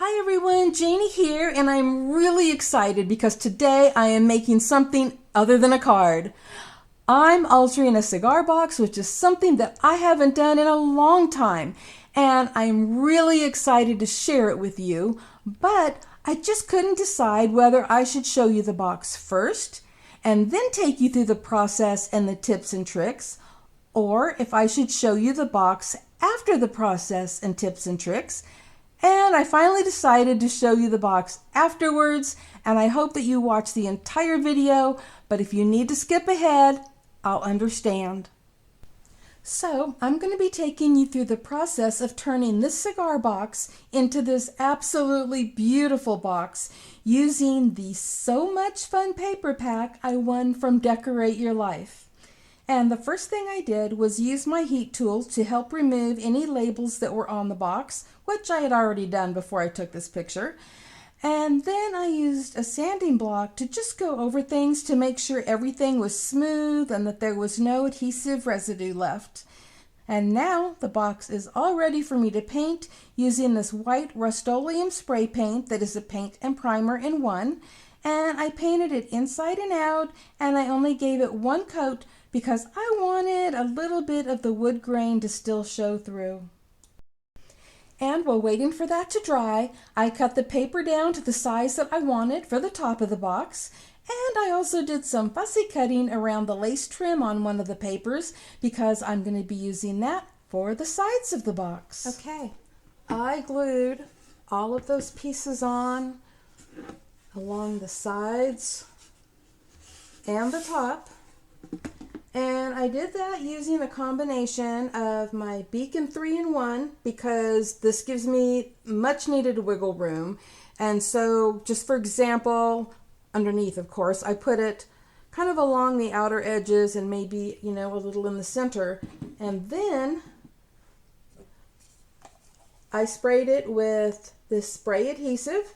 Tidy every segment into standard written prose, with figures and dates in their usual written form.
Hi everyone, Janie here, and I'm really excited because today I am making something other than a card. I'm altering a cigar box, which is something that I haven't done in a long time, and I'm really excited to share it with you, but I just couldn't decide whether I should show you the box first and then take you through the process and the tips and tricks, or if I should show you the box after the process and tips and tricks. And I finally decided to show you the box afterwards, and I hope that you watch the entire video, but if you need to skip ahead, I'll understand. So I'm going to be taking you through the process of turning this cigar box into this absolutely beautiful box using the So Much Fun paper pack I won from Decorate Your Life. And the first thing I did was use my heat tool to help remove any labels that were on the box, which I had already done before I took this picture. And then I used a sanding block to just go over things to make sure everything was smooth and that there was no adhesive residue left. And now the box is all ready for me to paint using this white Rust-Oleum spray paint that is a paint and primer in one. And I painted it inside and out, and I only gave it one coat because I wanted a little bit of the wood grain to still show through. And while waiting for that to dry, I cut the paper down to the size that I wanted for the top of the box, and I also did some fussy cutting around the lace trim on one of the papers because I'm going to be using that for the sides of the box. Okay, I glued all of those pieces on along the sides and the top. And I did that using a combination of my Beacon 3-in-1 because this gives me much needed wiggle room. And so just for example, underneath of course, I put it kind of along the outer edges and maybe, a little in the center. And then I sprayed it with this spray adhesive.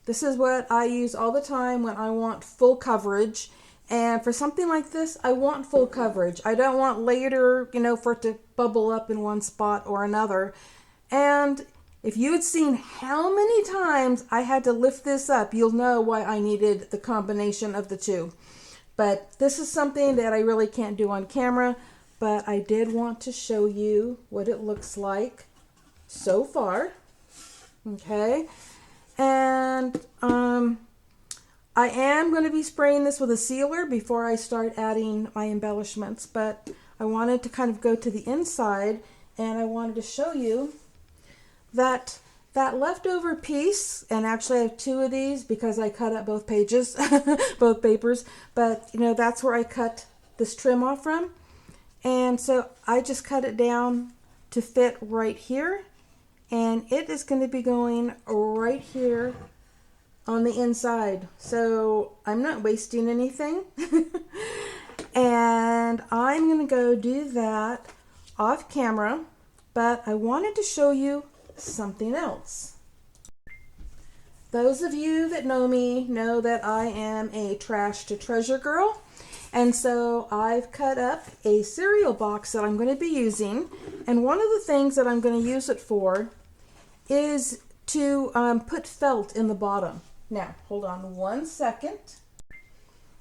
This is what I use all the time when I want full coverage. And for something like this, I want full coverage. I don't want later, for it to bubble up in one spot or another. And if you had seen how many times I had to lift this up, you'll know why I needed the combination of the two. But this is something that I really can't do on camera, but I did want to show you what it looks like so far. Okay. And, I am going to be spraying this with a sealer before I start adding my embellishments, but I wanted to kind of go to the inside, and I wanted to show you that leftover piece, and actually I have two of these because I cut up both pages, both papers, but that's where I cut this trim off from. And so I just cut it down to fit right here, and it is going to be going right here on the inside, so I'm not wasting anything. And I'm going to go do that off camera, but I wanted to show you something else. Those of you that know me know that I am a trash to treasure girl, and so I've cut up a cereal box that I'm going to be using, and one of the things that I'm going to use it for is to put felt in the bottom. Now, hold on one second.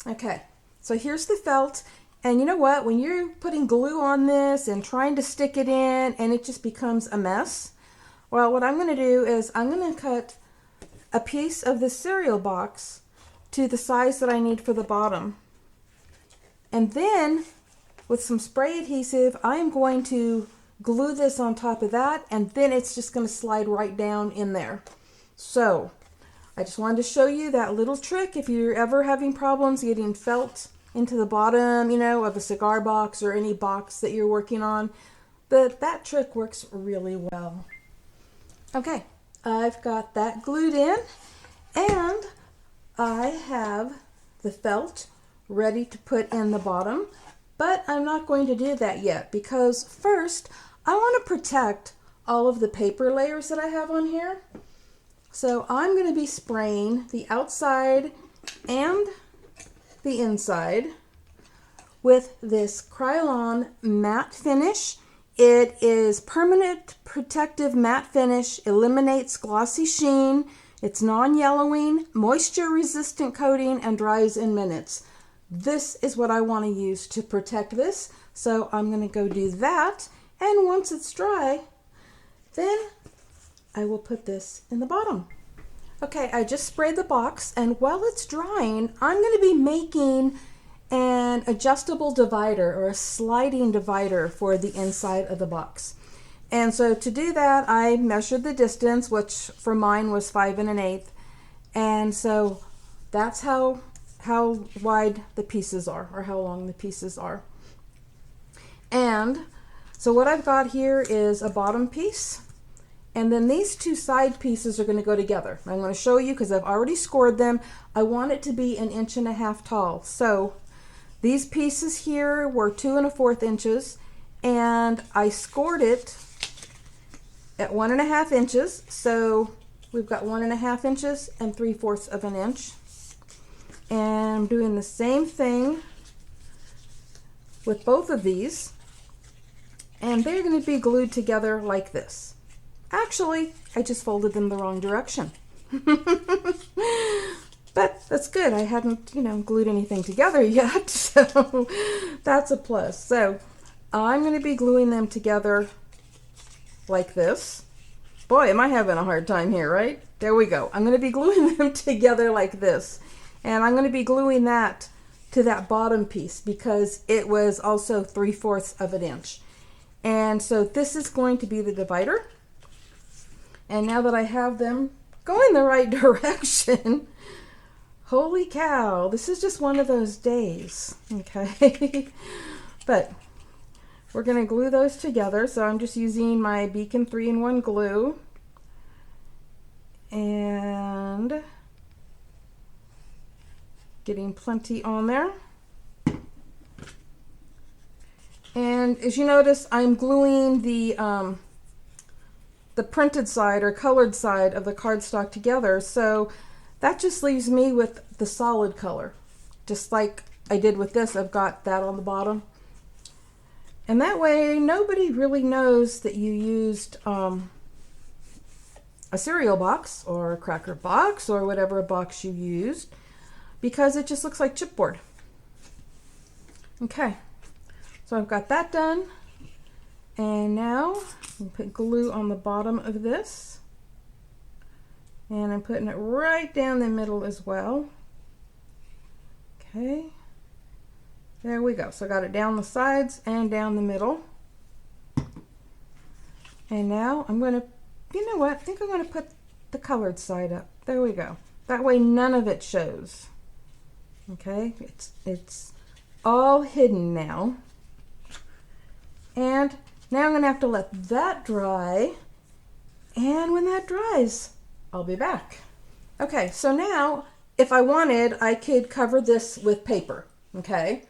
Okay, so here's the felt. And you know what? When you're putting glue on this and trying to stick it in and it just becomes a mess, well, what I'm going to do is I'm going to cut a piece of the cereal box to the size that I need for the bottom. And then, with some spray adhesive, I am going to glue this on top of that, and then it's just going to slide right down in there. So, I just wanted to show you that little trick if you're ever having problems getting felt into the bottom, of a cigar box or any box that you're working on. But that trick works really well. Okay, I've got that glued in, and I have the felt ready to put in the bottom. But I'm not going to do that yet because first I want to protect all of the paper layers that I have on here. So I'm going to be spraying the outside and the inside with this Krylon matte finish It is permanent protective matte finish, eliminates glossy sheen. It's non-yellowing, moisture-resistant coating, and dries in minutes. This is what I want to use to protect this. So I'm going to go do that. And once it's dry, then I will put this in the bottom. Okay, I just sprayed the box, and while it's drying, I'm going to be making an adjustable divider or a sliding divider for the inside of the box. And so to do that, I measured the distance, which for mine was 5 1/8. And so that's how wide the pieces are, or how long the pieces are. And so what I've got here is a bottom piece, and then these two side pieces are going to go together. I'm going to show you because I've already scored them. I want it to be 1.5 inches tall. So these pieces here were 2 1/4 inches, and I scored it at 1.5 inches. So we've got 1.5 inches and 3/4 of an inch. And I'm doing the same thing with both of these. And they're going to be glued together like this. Actually, I just folded them the wrong direction. But that's good. I hadn't, glued anything together yet. So that's a plus. So I'm going to be gluing them together like this. Boy, am I having a hard time here, right? There we go. I'm going to be gluing them together like this. And I'm going to be gluing that to that bottom piece because it was also 3/4 of an inch. And so this is going to be the divider. And now that I have them going the right direction, holy cow, this is just one of those days, okay? But we're going to glue those together. So I'm just using my Beacon 3-in-1 glue. And getting plenty on there. And as you notice, I'm gluing the printed side or colored side of the cardstock together. So that just leaves me with the solid color. Just like I did with this, I've got that on the bottom. And that way, nobody really knows that you used a cereal box or a cracker box or whatever box you used, because it just looks like chipboard. Okay, so I've got that done. And now I'm put glue on the bottom of this. And I'm putting it right down the middle as well. Okay, there we go. So I got it down the sides and down the middle. And now I'm going to, you know what, I think I'm going to put the colored side up. There we go. That way none of it shows. Okay, it's all hidden now. And now I'm going to have to let that dry. And when that dries, I'll be back. Okay, so now if I wanted, I could cover this with paper. Okay,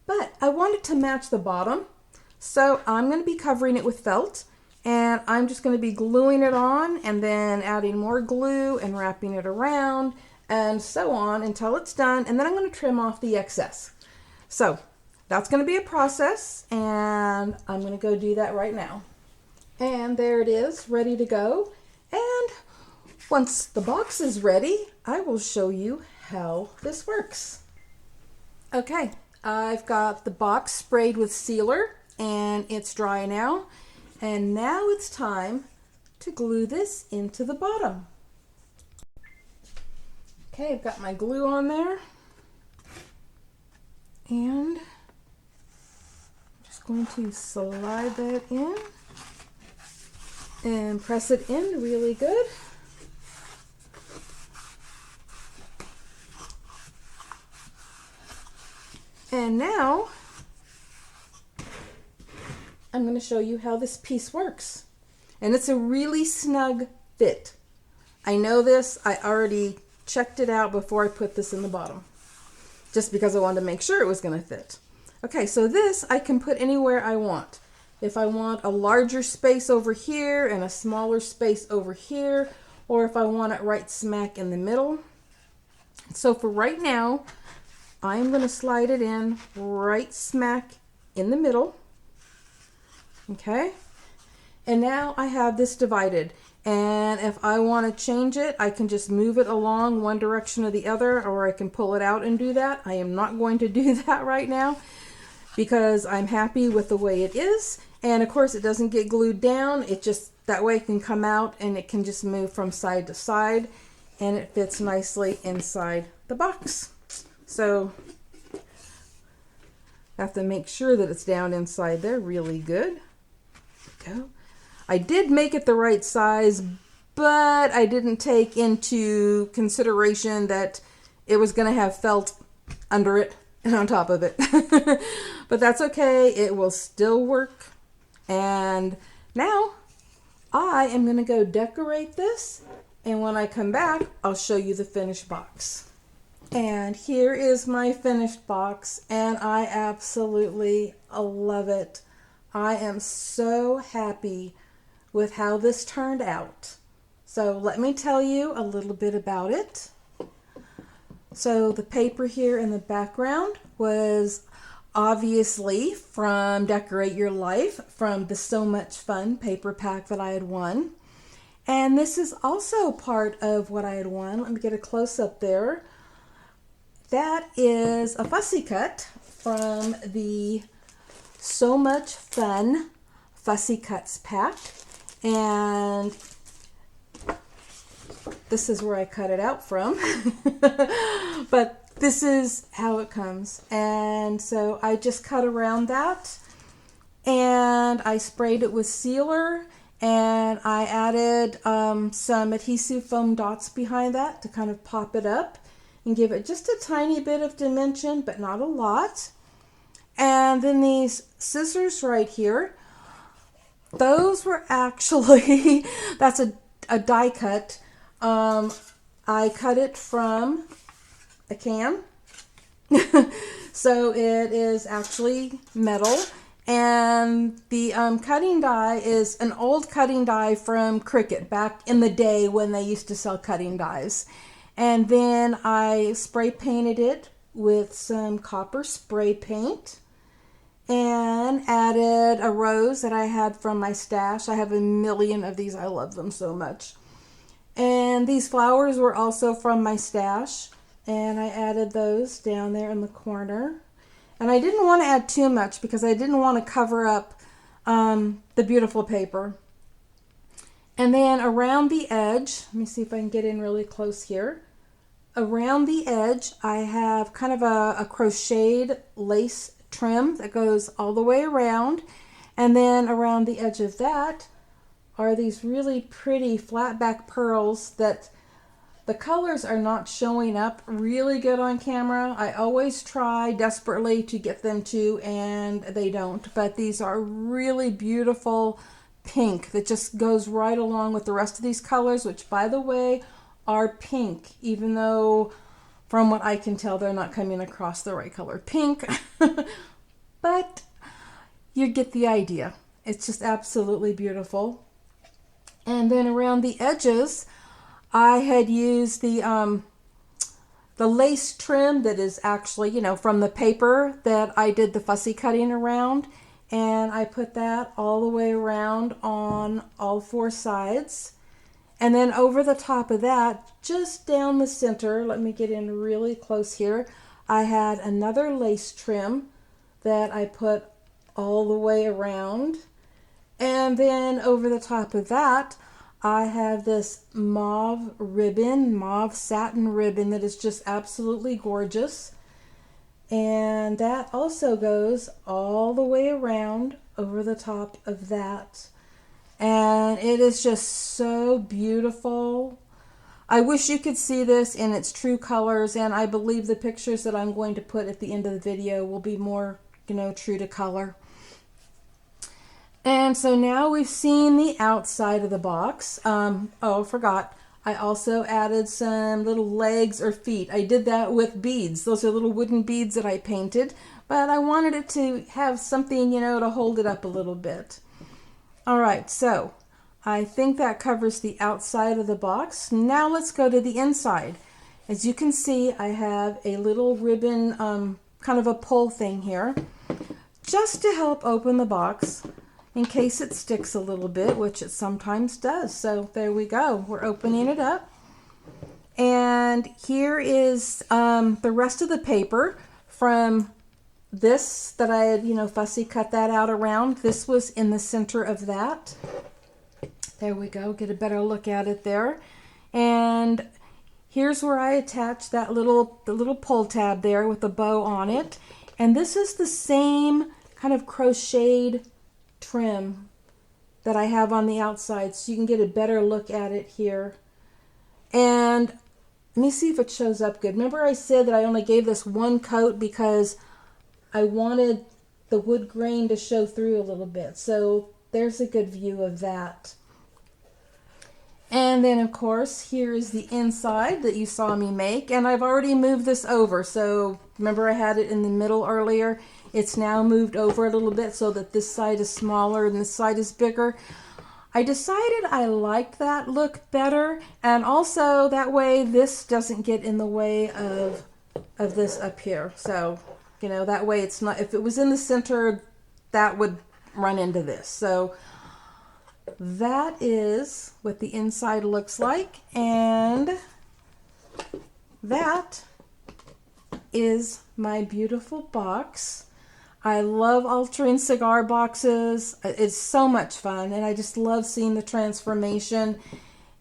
but I want it to match the bottom. So I'm going to be covering it with felt. And I'm just going to be gluing it on and then adding more glue and wrapping it around and so on until it's done. And then I'm going to trim off the excess. So that's going to be a process, and I'm going to go do that right now. And there it is, ready to go. And once the box is ready, I will show you how this works. Okay, I've got the box sprayed with sealer and it's dry now. And now it's time to glue this into the bottom. Okay, I've got my glue on there. And I'm just going to slide that in and press it in really good. And now I'm going to show you how this piece works. And it's a really snug fit. I know this. I already checked it out before I put this in the bottom, just because I wanted to make sure it was going to fit. Okay, so this I can put anywhere I want. If I want a larger space over here and a smaller space over here, or if I want it right smack in the middle. So for right now, I'm going to slide it in right smack in the middle. Okay, and now I have this divided, and if I want to change it, I can just move it along one direction or the other, or I can pull it out and do that. I am not going to do that right now because I'm happy with the way it is. And of course it doesn't get glued down. It just, that way it can come out and it can just move from side to side, and it fits nicely inside the box. So I have to make sure that it's down inside there really good. There we go. I did make it the right size, but I didn't take into consideration that it was going to have felt under it and on top of it. But that's okay. It will still work. And now I am going to go decorate this. And when I come back, I'll show you the finished box. And here is my finished box, and I absolutely love it. I am so happy with how this turned out. So let me tell you a little bit about it. So the paper here in the background was obviously from Decorate Your Life, from the So Much Fun paper pack that I had won. And this is also part of what I had won. Let me get a close-up there. That is a fussy cut from the So Much Fun Fussy Cuts pack. And this is where I cut it out from. But this is how it comes. And so I just cut around that, and I sprayed it with sealer, and I added some adhesive foam dots behind that to kind of pop it up and give it just a tiny bit of dimension, but not a lot. And then these scissors right here, those were actually, that's a die cut. I cut it from a can. So it is actually metal. And the cutting die is an old cutting die from Cricut back in the day when they used to sell cutting dies. And then I spray painted it with some copper spray paint and added a rose that I had from my stash. I have a million of these. I love them so much. And these flowers were also from my stash, and I added those down there in the corner. And I didn't want to add too much because I didn't want to cover up the beautiful paper. And then around the edge, let me see if I can get in really close here. Around the edge, I have kind of a crocheted lace trim that goes all the way around. And then around the edge of that are these really pretty flat back pearls that the colors are not showing up really good on camera. I always try desperately to get them to, and they don't. But these are really beautiful pink that just goes right along with the rest of these colors, which, by the way, are pink, even though from what I can tell, they're not coming across the right color pink. But you get the idea. It's just absolutely beautiful. And then around the edges, I had used the lace trim that is actually, from the paper that I did the fussy cutting around. And I put that all the way around on all four sides. And then over the top of that, just down the center, let me get in really close here, I had another lace trim that I put all the way around. And then over the top of that, I have this mauve ribbon, mauve satin ribbon that is just absolutely gorgeous. And that also goes all the way around over the top of that. And it is just so beautiful. I wish you could see this in its true colors, and I believe the pictures that I'm going to put at the end of the video will be more, true to color. And so now we've seen the outside of the box. Oh, I forgot. I also added some little legs or feet. I did that with beads. Those are little wooden beads that I painted, but I wanted it to have something, to hold it up a little bit. All right, so I think that covers the outside of the box. Now let's go to the inside. As you can see, I have a little ribbon, kind of a pull thing here, just to help open the box. in case it sticks a little bit, which it sometimes does. So there we go. We're opening it up. And here is the rest of the paper from this that I had, fussy cut that out around. This was in the center of that. There we go. Get a better look at it there. And here's where I attached the little pull tab there with a bow on it. And this is the same kind of crocheted trim that I have on the outside, so you can get a better look at it here. And let me see if it shows up good. Remember I said that I only gave this one coat because I wanted the wood grain to show through a little bit. So there's a good view of that. And then of course here is the inside that you saw me make, and I've already moved this over. So remember I had it in the middle earlier. It's now moved over a little bit so that this side is smaller and this side is bigger. I decided I liked that look better, and also that way this doesn't get in the way of this up here. So, that way it's not, if it was in the center, that would run into this. So that is what the inside looks like, and that is my beautiful box. I love altering cigar boxes. It's so much fun, and I just love seeing the transformation.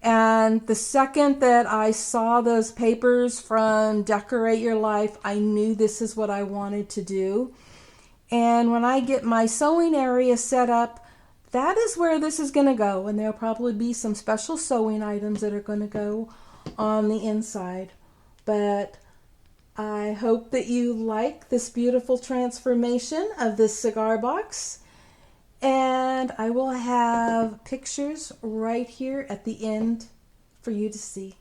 And the second that I saw those papers from Decorate Your Life, I knew this is what I wanted to do. And when I get my sewing area set up, that is where this is going to go. And there'll probably be some special sewing items that are going to go on the inside. But I hope that you like this beautiful transformation of this cigar box. And I will have pictures right here at the end for you to see.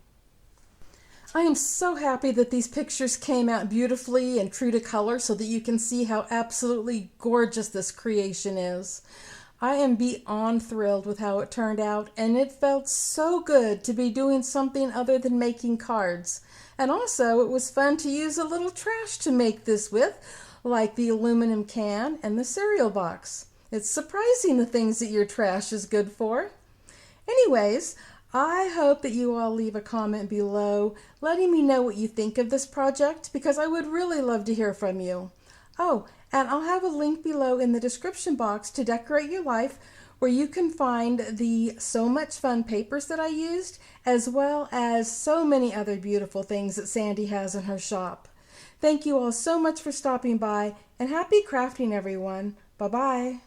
I am so happy that these pictures came out beautifully and true to color so that you can see how absolutely gorgeous this creation is. I am beyond thrilled with how it turned out, and it felt so good to be doing something other than making cards. And also, it was fun to use a little trash to make this with, like the aluminum can and the cereal box. It's surprising the things that your trash is good for. Anyways, I hope that you all leave a comment below letting me know what you think of this project, because I would really love to hear from you. Oh, and I'll have a link below in the description box to Decorate Your Life, where you can find the So Much Fun papers that I used, as well as so many other beautiful things that Sandy has in her shop. Thank you all so much for stopping by, and happy crafting, everyone. Bye-bye.